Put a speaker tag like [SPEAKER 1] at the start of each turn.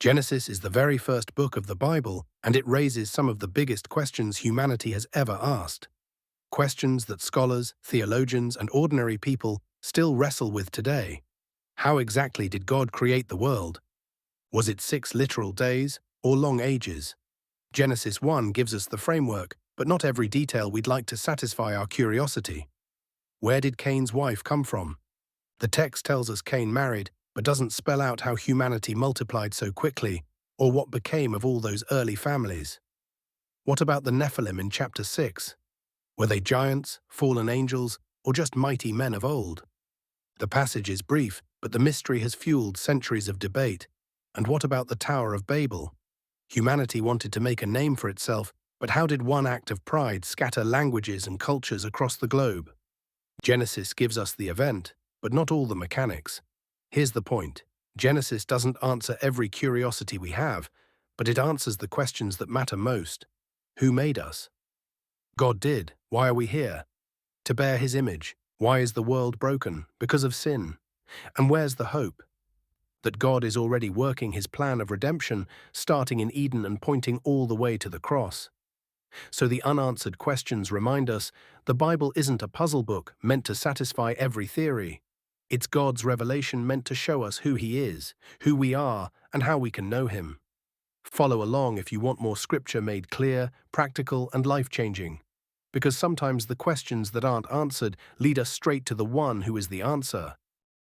[SPEAKER 1] Genesis is the very first book of the Bible, and it raises some of the biggest questions humanity has ever asked. Questions that scholars, theologians, and ordinary people still wrestle with today. How exactly did God create the world? Was it 6 literal days or long ages? Genesis 1 gives us the framework, but not every detail we'd like to satisfy our curiosity. Where did Cain's wife come from? The text tells us Cain married, but doesn't spell out how humanity multiplied so quickly, or what became of all those early families. What about the Nephilim in chapter 6? Were they giants, fallen angels, or just mighty men of old? The passage is brief, but the mystery has fueled centuries of debate. And what about the Tower of Babel? Humanity wanted to make a name for itself, but how did one act of pride scatter languages and cultures across the globe? Genesis gives us the event, but not all the mechanics. Here's the point. Genesis doesn't answer every curiosity we have, but it answers the questions that matter most. Who made us? God did. Why are we here? To bear His image. Why is the world broken? Because of sin. And where's the hope? That God is already working His plan of redemption, starting in Eden and pointing all the way to the cross. So the unanswered questions remind us the Bible isn't a puzzle book meant to satisfy every theory. It's God's revelation meant to show us who He is, who we are, and how we can know Him. Follow along if you want more scripture made clear, practical, and life-changing. Because sometimes the questions that aren't answered lead us straight to the one who is the answer.